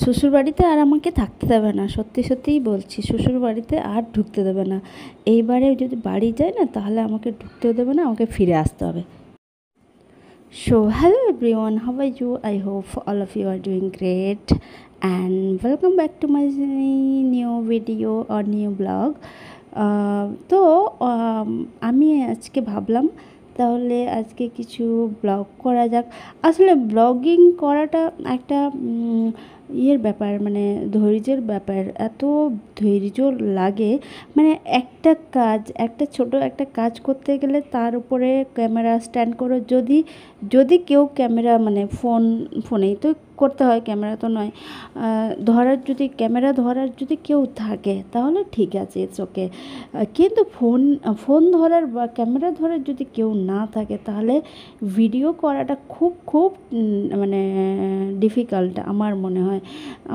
শ্বশুরবাড়িতে আর আমাকে থাকতে দেবে না, সত্যি সত্যিই বলছি, শ্বশুরবাড়িতে আর ঢুকতে দেবে না। এইবারে যদি বাড়ি যায় না তাহলে আমাকে ঢুকতেও দেবে না, আমাকে ফিরে আসতে হবে। So hello everyone, how are you? I hope all of you are doing great and welcome back to my new video or new blog. তো আমি আজকে ভাবলাম তাহলে আজকে কিছু ব্লগ করা যাক। আসলে ব্লগিং করাটা একটা ইয়ের ব্যাপার, মানে ধৈর্যের ব্যাপার। এত ধৈর্য লাগে, মানে একটা কাজ, একটা ছোট একটা কাজ করতে গেলে তার উপরে ক্যামেরা স্ট্যান্ড করো। যদি যদি কেউ ক্যামেরা, মানে ফোনেই তো করতে হয়, ক্যামেরা তো নয়, ধরার যদি ক্যামেরা ধরার যদি কেউ থাকে তাহলে ঠিক আছে, ইটস ওকে। কিন্তু ফোন ধরার বা ক্যামেরা ধরার যদি কেউ না থাকে তাহলে ভিডিও করাটা খুব খুব মানে ডিফিকাল্ট আমার মনে হয়।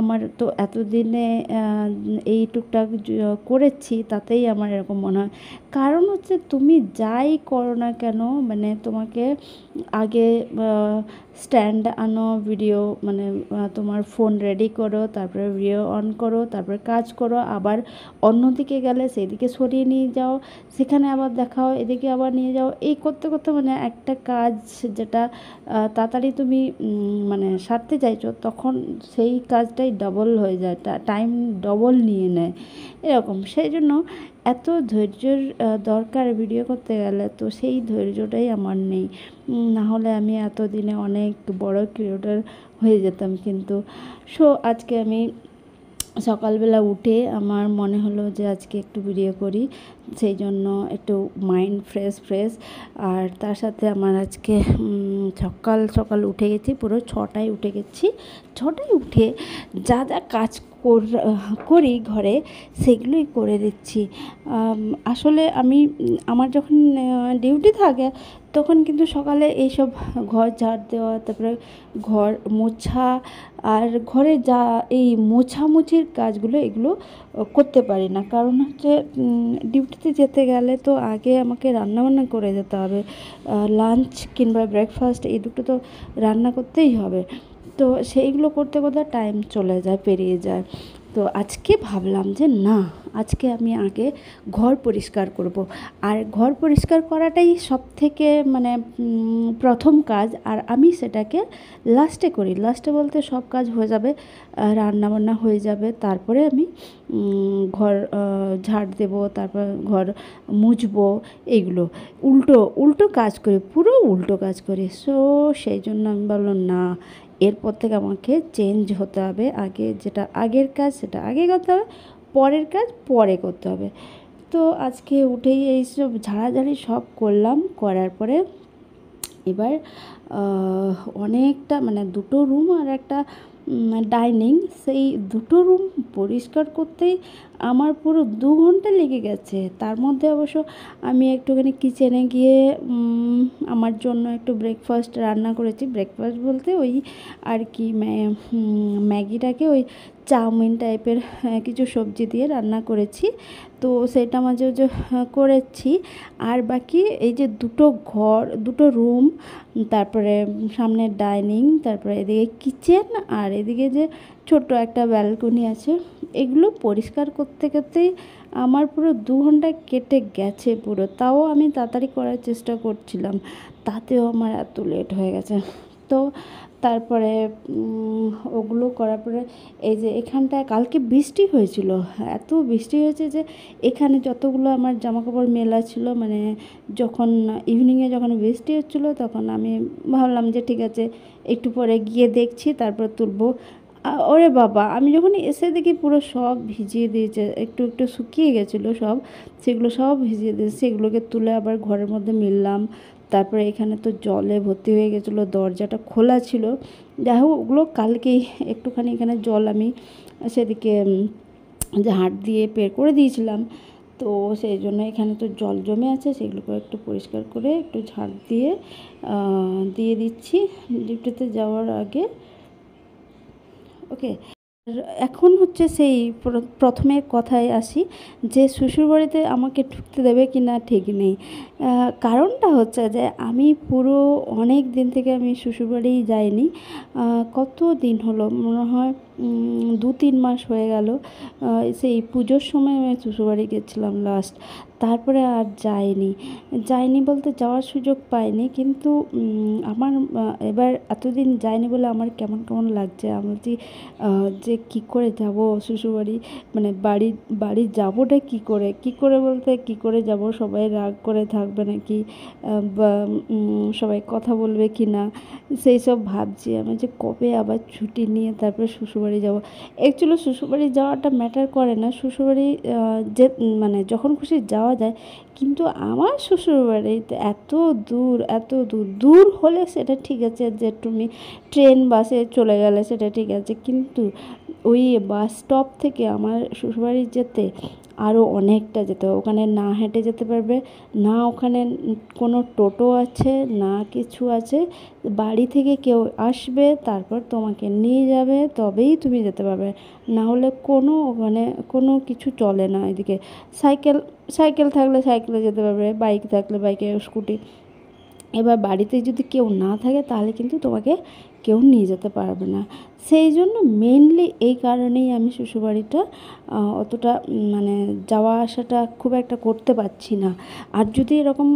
আমার তো এতদিনে এই টুকটাক করেছি, তাতেই আমার এরকম মনে হয়। কারণ হচ্ছে তুমি যাই করো না কেন, মানে তোমাকে আগে স্ট্যান্ড আনো, ভিডিও মানে তোমার ফোন রেডি করো, তারপরে ভিডিও অন করো, তারপরে কাজ করো, আবার অন্যদিকে গেলে সেদিকে সরিয়ে নিয়ে যাও, সেখানে আবার দেখাও, এদিকে আবার নিয়ে যাও। এই করতে করতে মানে একটা কাজ যেটা তাড়াতাড়ি তুমি মানে সারতে চাইছো, তখন সেই কাজটাই ডবল হয়ে যায়, টাইম ডবল নিয়ে নেয় এরকম। সেই জন্য এত ধৈর্যের দরকার ভিডিও করতে গেলে, তো সেই ধৈর্যটাই আমার নেই। না হলে আমি এতদিনে অনেক বড় ক্রিয়েটর হয়ে যেতাম। কিন্তু আজকে আমি সকালবেলা উঠে আমার মনে হলো যে আজকে একটু ভিডিও করি, সেই জন্য একটু মাইন্ড ফ্রেশ। আর তার সাথে আমার আজকে সকাল সকাল উঠে গেছি, পুরো 6টায় উঠে গেছি। 6টায় উঠে যা যা কাজ করি ঘরে সেগুলোই করে দিচ্ছি। আসলে আমার যখন ডিউটি থাকে তখন কিন্তু সকালে এইসব ঘর ঝাড় দেওয়া, তারপরে ঘর মোছা, আর ঘরে যা এই মোছামুছির কাজগুলো এগুলো করতে পারি না। কারণ হচ্ছে ডিউটিতে যেতে গেলে তো আগে আমাকে রান্নাবান্না করে যেতে হবে, লাঞ্চ কিংবা ব্রেকফাস্ট এই দুটো তো রান্না করতেই হবে। তো সেইগুলো করতে করতে টাইম চলে যায়, পেরিয়ে যায়। তো আজকে ভাবলাম যে না, আজকে আমি আগে ঘর পরিষ্কার করব। আর ঘর পরিষ্কার করাটাই সবথেকে মানে প্রথম কাজ, আর আমি সেটাকে লাস্টে করি। লাস্টে বলতে সব কাজ হয়ে যাবে, রান্নাবান্না হয়ে যাবে, তারপরে আমি ঘর ঝাড় দেবো, তারপর ঘর মুছবো। এইগুলো উল্টো কাজ করি, পুরো উল্টো কাজ করি। সেই জন্য আমি বললাম না, এরপর থেকে আমাকে চেঞ্জ হতে হবে। আগে যেটা আগের কাজ সেটা আগে করতে হবে, পরের কাজ পরে করতে হবে। তো আজকে উঠেই এইসব ঝাড়াঝাড়ি সব করলাম, করার পরে এবার অনেকটা মানে 2টো রুম আর একটা ডাইনিং, সেই 2টো রুম পরিষ্কার করতেই আমার পুরো 2 ঘন্টা লেগে গেছে। তার মধ্যে অবশ্য আমি একটুখানি কিচেনে গিয়ে আমার জন্য একটু ব্রেকফাস্ট রান্না করেছি। ব্রেকফাস্ট বলতে ওই আর কি ম্যাগিটাকে ওই চাউমিন টাইপের কিছু সবজি দিয়ে রান্না করেছি, তো সেটা মাঝে মাঝে করেছি। আর বাকি এই যে 2টো রুম, তারপরে সামনে ডাইনিং, তারপরে এদিকে কিচেন, আর এদিকে যে ছোট্ট একটা ব্যালকনি আছে, এগুলো পরিষ্কার করতে করতেই আমার পুরো 2 ঘন্টা কেটে গেছে পুরো। তাও আমি তাড়াতাড়ি করার চেষ্টা করছিলাম, তাতেও আমার এত লেট হয়ে গেছে। তো তারপরে ওগুলো করার পরে এই যে এখানটায় কালকে বৃষ্টি হয়েছিল, এত বৃষ্টি হয়েছে যে এখানে যতগুলো আমার জামাকাপড় মেলা ছিল, মানে যখন ইভিনিংয়ে যখন বৃষ্টি হচ্ছিলো তখন আমি ভাবলাম যে ঠিক আছে একটু পরে গিয়ে দেখছি, তারপর তুলবো। ওরে বাবা, আমি যখন এসে দেখি পুরো সব ভিজিয়ে দিয়েছে, একটু একটু শুকিয়ে গেছিলো সব, সেগুলো সব ভিজিয়ে দিয়েছে। সেগুলোকে তুলে আবার ঘরের মধ্যে মিললাম। তারপরে এখানে তো জলে ভর্তি হয়ে গেছিলো, দরজাটা খোলা ছিল। যাই হোক, ওগুলো কালকেই একটুখানি এখানে জল আমি সেদিকে ঝাঁট দিয়ে বের করে দিয়েছিলাম, তো সেই জন্য এখানে তো জল জমে আছে, সেগুলোকে একটু পরিষ্কার করে একটু ঝাঁট দিয়ে দিয়ে দিচ্ছি ডিউটিতে যাওয়ার আগে। ওকে। এখন হচ্ছে সেই প্রথমে কথায় আসি যে শ্বশুরবাড়িতে আমাকে ঢুকতে দেবে কি না ঠিক নেই। কারণটা হচ্ছে যে আমি পুরো অনেক দিন থেকে আমি শ্বশুরবাড়িই যাইনি। কত দিন হলো মনে হয় 2-3 মাস হয়ে গেল। সেই পুজোর সময় আমি শ্বশুরবাড়ি গেছিলাম লাস্ট। তারপরে আর যাইনি বলতে যাওয়ার সুযোগ পাইনি, কিন্তু আমার এবার এতদিন যাইনি বলে আমার কেমন কেমন লাগছে। আমার যে কী করে যাব শ্বশুরবাড়ি, মানে বাড়ি যাবোটা কী করে বলতে কী করে যাব, সবাই রাগ করে থাকবে নাকি, বা সবাই কথা বলবে কি না, সেই সব ভাবছি আমি যে কবে আবার ছুটি নিয়ে তারপরে শ্বশুরবাড়ি যাব। অ্যাকচুয়ালি শ্বশুরবাড়ি যাওয়াটা ম্যাটার করে না, শ্বশুরবাড়ি যে মানে যখন খুশি যাওয়া যায়, কিন্তু আমার শ্বশুরবাড়িতে এত দূর হলে সেটা ঠিক আছে, যে তুমি ট্রেন বাসে চলে গেলে সেটা ঠিক আছে, কিন্তু ওই বাস স্টপ থেকে আমার শ্বশুরবাড়ি যেতে আরও অনেকটা যেতে হবে। ওখানে না হেঁটে যেতে পারবে না, ওখানে কোনো টোটো আছে না কিছু আছে। বাড়ি থেকে কেউ আসবে তারপর তোমাকে নিয়ে যাবে, তবেই তুমি যেতে পারবে, না হলে কোনো কিছু চলে না এদিকে। সাইকেল থাকলে সাইকেলে যেতে পারবে, বাইক থাকলে বাইকে, স্কুটি। এবার বাড়িতে যদি কেউ না থাকে তাহলে কিন্তু তোমাকে কেউ নিয়ে যেতে পারবে না। সেই জন্য মেনলি এই কারণেই আমি শ্বশুরবাড়িটা অতটা মানে যাওয়া আসাটা খুব একটা করতে পারছি না। আর যদি এরকম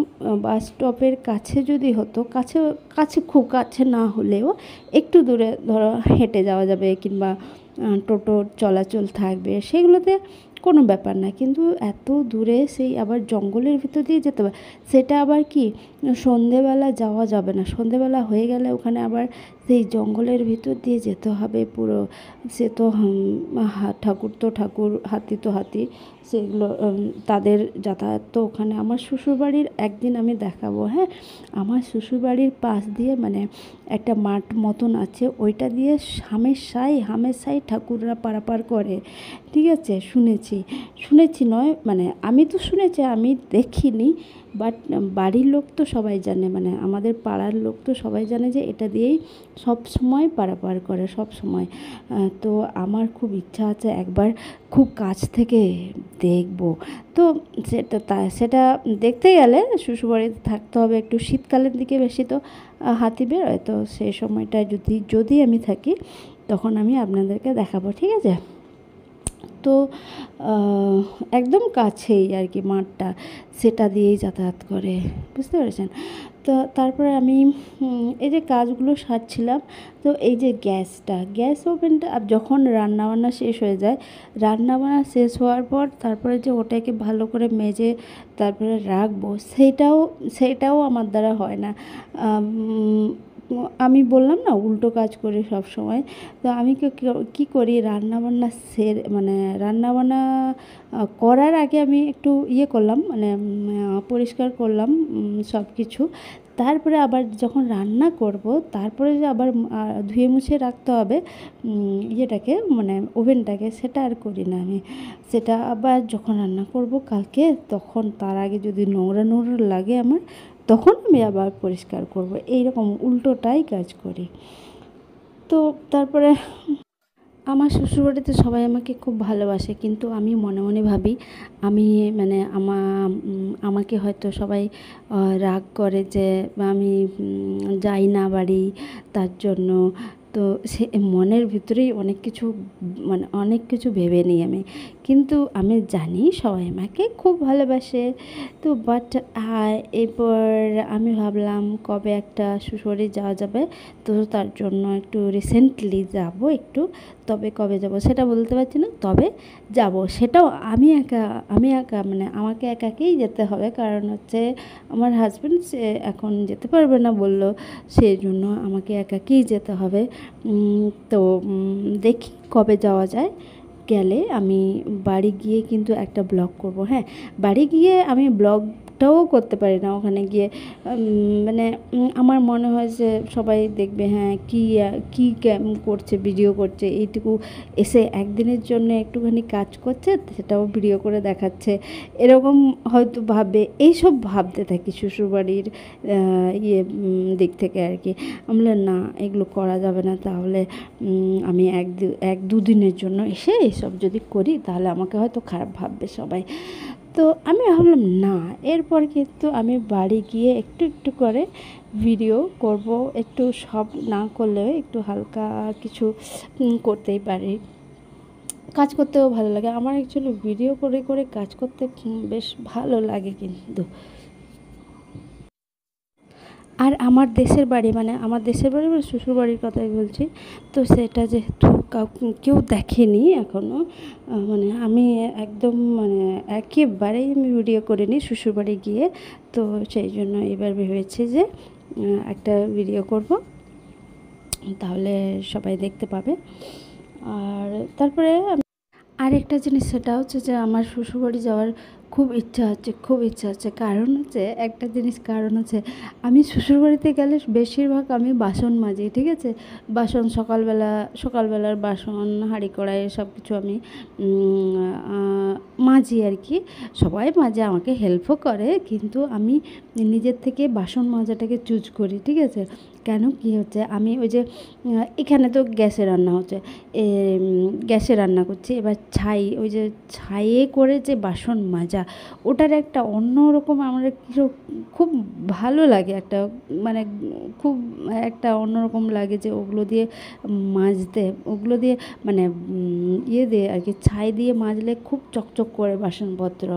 বাস স্টপের কাছে যদি হতো, খুব কাছে না হলেও একটু দূরে ধরো হেঁটে যাওয়া যাবে, কিংবা টোটোর চলাচল থাকবে, সেগুলোতে কোনো ব্যাপার না। কিন্তু এত দূরে সেই আবার জঙ্গলের ভিতর দিয়ে যেতে হবে, সেটা আবার কি সন্ধেবেলা যাওয়া যাবে না। সন্ধেবেলা হয়ে গেলে ওখানে আবার সেই জঙ্গলের ভিতর দিয়ে যেতে হবে পুরো। সে তো ঠাকুর তো ঠাকুর, হাতি তো হাতি, সেগুলো তাদের যাতায়াত তো ওখানে। আমার শ্বশুরবাড়ির একদিন আমি দেখাবো, হ্যাঁ। আমার শ্বশুরবাড়ির পাশ দিয়ে মানে একটা মাঠ মতন আছে, ওইটা দিয়ে হামেশাই ঠাকুররা পারাপার করে, ঠিক আছে। শুনেছি নয়, মানে আমি তো শুনেছি, আমি দেখিনি, বাট বাড়ির লোক তো সবাই জানে, মানে আমাদের পাড়ার লোক তো সবাই জানে যে এটা দিয়েই সব সময় পারাপার করে, সব সময়। তো আমার খুব ইচ্ছা আছে একবার খুব কাছ থেকে দেখব। তো সেটা দেখতে গেলে শ্বশুরবাড়িতে থাকতে হবে একটু শীতকালের দিকে, বেশি তো হাতি বেরোয়, তো সেই সময়টা যদি আমি থাকি তখন আমি আপনাদেরকে দেখাবো, ঠিক আছে। তো একদম কাছেই আর কি মাঠটা, সেটা দিয়েই যাতায়াত করে, বুঝতে পেরেছেন। তো তারপরে আমি এই যে কাজগুলো সারছিলাম, তো এই যে গ্যাস ওভেনটা যখন রান্নাবান্না শেষ হয়ে যায়, রান্নাবান্না শেষ হওয়ার পর তারপরে যে ওটাকে ভালো করে মেজে তারপরে রাখবো, সেইটাও আমার দ্বারা হয় না। আমি বললাম না উল্টো কাজ করি সব সময়। তো আমি কী করি, রান্নাবান্না করার আগে আমি একটু করলাম, মানে পরিষ্কার করলাম সব কিছু। তারপরে আবার যখন রান্না করব, তারপরে যে আবার ধুয়ে মুছে রাখতে হবে ইয়েটাকে, মানে ওভেনটাকে, সেটা আর করি না আমি। সেটা আবার যখন রান্না করব কালকে, তখন তার আগে যদি নোংরা লাগে আমার, তখন আমি আবার পরিষ্কার করব। এইরকম উল্টোটাই কাজ করি। তো তারপরে আমার শ্বশুরবাড়িতে সবাই আমাকে খুব ভালোবাসে, কিন্তু আমি মনে মনে ভাবি আমি মানে আমাকে হয়তো সবাই রাগ করে যে আমি যাই না বাড়ি, তার জন্য। তো সে মনের ভিতরেই অনেক কিছু ভেবে নিই আমি, কিন্তু আমি জানি সবাই আমাকে খুব ভালোবাসে। তো বাট এরপর আমি ভাবলাম কবে একটা শ্বশুরবাড়ি যাওয়া যাবে, তো তার জন্য একটু রিসেন্টলি যাব একটু। তবে কবে যাব সেটা বলতে পারছি না, তবে যাব। সেটাও আমি একা মানে আমাকে একাকেই যেতে হবে, কারণ হচ্ছে আমার হাজব্যান্ড সে এখন যেতে পারবে না বলল, সেই জন্য আমাকে একাকেই যেতে হবে। তো দেখি কবে যাওয়া যায়। গেলে আমি বাড়ি গিয়ে কিন্তু একটা ব্লগ করব, হ্যাঁ। বাড়ি গিয়ে আমি ব্লগটা একটাও করতে পারি না ওখানে গিয়ে। মানে আমার মনে হয় যে সবাই দেখবে হ্যাঁ কী করছে, ভিডিও করছে, এইটুকু এসে একদিনের জন্য একটুখানি কাজ করছে, সেটাও ভিডিও করে দেখাচ্ছে, এরকম হয়তো ভাববে। এইসব ভাবতে থাকি শ্বশুরবাড়ির দিক থেকে আর কি। আমরা না, এগুলো করা যাবে না, তাহলে আমি এক দুদিনের জন্য এসে এইসব যদি করি তাহলে আমাকে হয়তো খারাপ ভাববে সবাই। তো আমি ভাবলাম না, এরপর কিন্তু আমি বাড়ি গিয়ে একটু একটু করে ভিডিও করব। একটু সব না করলেও একটু হালকা কিছু করতেই পারি। কাজ করতেও ভালো লাগে আমার, অ্যাকচুয়ালি ভিডিও করে করে কাজ করতে বেশ ভালো লাগে। কিন্তু আর আমার দেশের বাড়ি মানে শ্বশুরবাড়ির কথাই বলছি। তো সেটা যেহেতু কেউ দেখেনি এখনও, মানে আমি একদম মানে একেবারেই আমি ভিডিও করিনি শ্বশুরবাড়ি গিয়ে। তো সেই জন্য এবার ভেবেছি যে একটা ভিডিও করব, তাহলে সবাই দেখতে পাবে। আর তারপরে আরেকটা জিনিস, সেটা হচ্ছে যে আমার শ্বশুরবাড়ি যাওয়ার খুব ইচ্ছা হচ্ছে। কারণ হচ্ছে একটা জিনিস, কারণ হচ্ছে আমি শ্বশুরবাড়িতে গেলে বেশিরভাগ আমি বাসন মাজি, ঠিক আছে। বাসন সকালবেলার বাসন, হাঁড়ি কড়াই সব কিছু আমি মাজি আর কি। সবাই মাজে, আমাকে হেল্পও করে, কিন্তু আমি নিজের থেকে বাসন মাজাটাকে চুজ করি, ঠিক আছে। কেন কি হচ্ছে, আমি ওই যে এখানে তো গ্যাসে রান্না হচ্ছে, গ্যাসে রান্না করছি, এবার ওই যে ছাইয়ে করে যে বাসন মাজা, ওটার একটা অন্যরকম আমার খুব ভালো লাগে, একটা মানে খুব একটা অন্যরকম লাগে যে ওগুলো দিয়ে মাজতে, ওগুলো দিয়ে মানে দিয়ে আর কি, ছাই দিয়ে মাজলে খুব চকচক করে বাসনপত্র,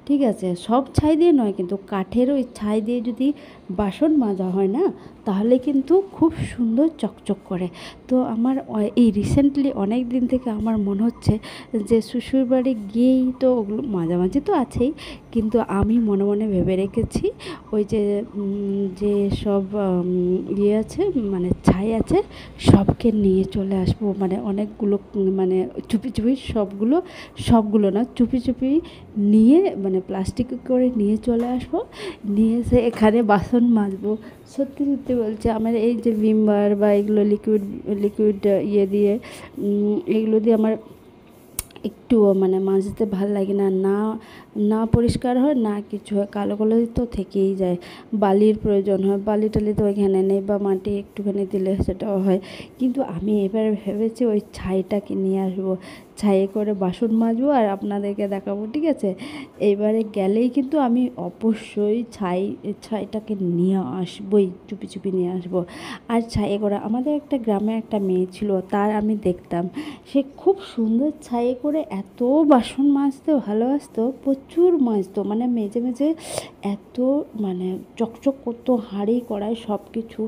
ঠিক আছে। সব ছাই দিয়ে নয়, কিন্তু কাঠের ওই ছাই দিয়ে যদি বাসন মাজা হয় না, তাহলে কিন্তু খুব সুন্দর চকচক করে। তো আমার এই রিসেন্টলি অনেক দিন থেকে আমার মনে হচ্ছে যে শ্বশুরবাড়ি গিয়েই তো ওগুলো মাঝামাঝি তো আছেই, কিন্তু আমি মনে মনে ভেবে রেখেছি ওই যে সব আছে মানে ছাই আছে, সবকে নিয়ে চলে আসবো, মানে অনেকগুলো, মানে চুপি চুপি সবগুলো না, চুপি চুপি নিয়ে, মানে প্লাস্টিক করে নিয়ে চলে আসবো, নিয়ে এসে এখানে বাসন মাজবো। সত্যি সত্যি বলছি, আমার এই যে ভিমবার বা এগুলো লিকুইড দিয়ে এগুলো দিয়ে আমার একটুও মানে মাজতে ভাল লাগে না, না পরিষ্কার হয় না কিছু হয়, কালো কালো তো থেকেই যায়। বালির প্রয়োজন হয়, বালি টালি তো ওইখানে নেই, বা মাটি একটুখানি দিলে সেটাও হয়। কিন্তু আমি এবার ভেবেছি ওই ছাইটাকে নিয়ে আসবো, ছাইয়ে করে বাসন মাজবো আর আপনাদেরকে দেখাবো, ঠিক আছে। এইবারে গেলেই কিন্তু আমি অবশ্যই ছাইটাকে নিয়ে আসবোই, চুপি চুপি নিয়ে আসবো। আর ছাইয়ে করে আমাদের একটা গ্রামে একটা মেয়ে ছিল, তার আমি দেখতাম, সে খুব সুন্দর ছাইয়ে করে এত বাসন মাজতে ভালোবাসতো, প্রচুর মাজতো, মানে মেজে মেজে এত মানে চকচক করতো, হাঁড়ি কড়াই সব কিছু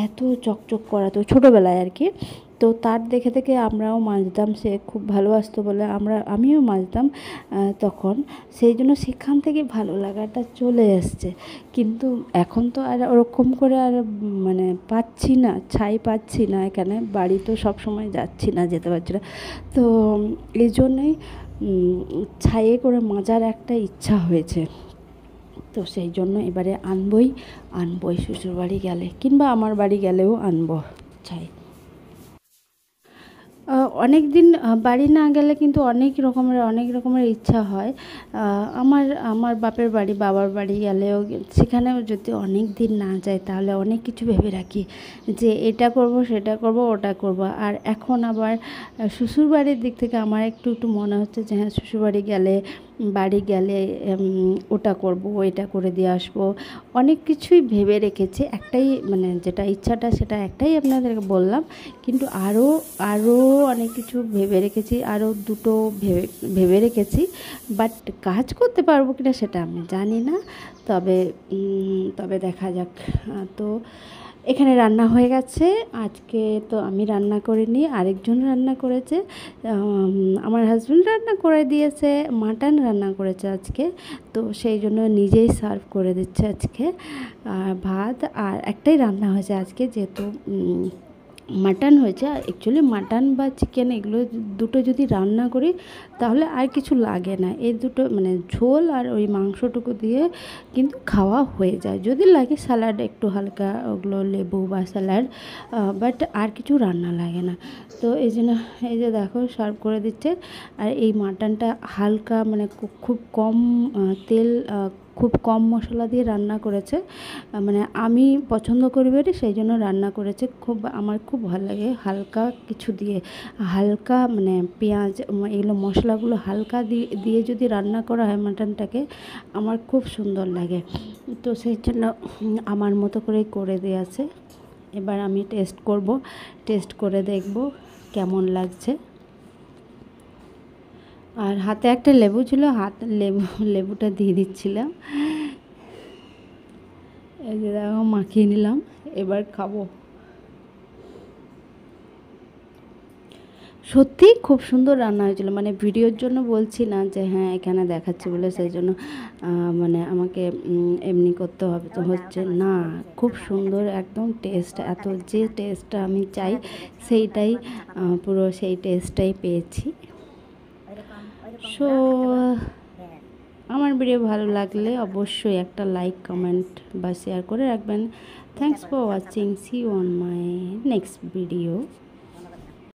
এত চকচক করাতো ছোটোবেলায় আর কি। তো তার দেখে দেখে আমরাও মাজতাম, সে খুব ভালোবাসতো বলে আমিও মাজতাম তখন। সেই জন্য সেখান থেকে ভালো লাগাটা চলে এসছে। কিন্তু এখন তো আর ওরকম করে আর মানে ছাই পাচ্ছি না, এখানে বাড়ি তো সবসময় যাচ্ছি না, যেতে পারছি না। তো এই জন্যই ছাইয়ে করে মাজার একটা ইচ্ছা হয়েছে। তো সেই জন্য এবারে আনবই শ্বশুরবাড়ি গেলে, কিংবা আমার বাড়ি গেলেও আনবো ছাই। অনেক দিন বাড়ি না গেলে কিন্তু অনেক রকমের ইচ্ছা হয়। আমার বাবার বাড়ি গেলেও, সেখানেও যদি অনেক দিন না যাই, তাহলে অনেক কিছু ভেবে রাখি যে এটা করব, সেটা করব, ওটা করব। আর এখন আবার শ্বশুরবাড়ির দিক থেকে আমার একটু মনে হচ্ছে যে হ্যাঁ, বাড়ি গেলে ওটা করব, এটা করে দিয়ে আসবো। অনেক কিছুই ভেবে রেখেছি, একটাই মানে যেটা ইচ্ছাটা সেটা একটাই আপনাদেরকে বললাম, কিন্তু আরও অনেক কিছু ভেবে রেখেছি, আরও দুটো ভেবে রেখেছি, বাট কাজ করতে পারবো কিনা সেটা আমি জানি না। তবে দেখা যাক। তো এখানে রান্না হয়ে গেছে, আজকে তো আমি রান্না করিনি, আরেকজন রান্না করেছে, আমার হাজব্যান্ড রান্না করে দিয়েছে, মাটন রান্না করেছে আজকে। তো সেই জন্য নিজেই সার্ভ করে দিচ্ছে আজকে, আর ভাত, আর একটাই রান্না হয়েছে আজকে, যেহেতু মাটন হয়েছে। অ্যাকচুয়ালি মাটন বা চিকেন এগুলো দুটো যদি রান্না করি তাহলে আর কিছু লাগে না, এই দুটো মানে ঝোল আর ওই মাংসটুকু দিয়ে কিন্তু খাওয়া হয়ে যায়। যদি লাগে স্যালাড একটু হালকা, ওগুলো লেবু বা স্যালাড, বাট আর কিছু রান্না লাগে না। তো এই জন্য এই যে দেখো সার্ভ করে দিচ্ছে। আর এই মাটনটা হালকা মানে খুব কম তেল, খুব কম মশলা দিয়ে রান্না করেছে। মানে আমি পছন্দ করি বলে সেই জন্য রান্না করেছে। আমার খুব ভালো লাগে হালকা কিছু দিয়ে, হালকা মানে পেঁয়াজ এগুলো মশলাগুলো হালকা দিয়ে যদি রান্না করা হয় মাটনটাকে, আমার খুব সুন্দর লাগে। তো সেই জন্য আমার মতো করেই করে দিয়েছে। এবার আমি টেস্ট করে দেখব কেমন লাগছে। আর হাতে একটা লেবু ছিল, লেবুটা দিয়ে দিচ্ছিলাম। এই যে দেখো মাখিয়ে নিলাম, এবার খাবো। সত্যিই খুব সুন্দর রান্না হয়েছিল। মানে ভিডিওর জন্য বলছি না যে হ্যাঁ এখানে দেখাচ্ছি বলে সেই জন্য মানে আমাকে এমনি করতে হবে তো হচ্ছে না। খুব সুন্দর একদম টেস্ট, এত যে টেস্টটা আমি চাই সেইটাই, পুরো সেই টেস্টটাই পেয়েছি। সো আমার ভিডিও ভালো লাগলে অবশ্যই একটা লাইক, কমেন্ট বা শেয়ার করে রাখবেন। Thanks for watching, see you on my next video.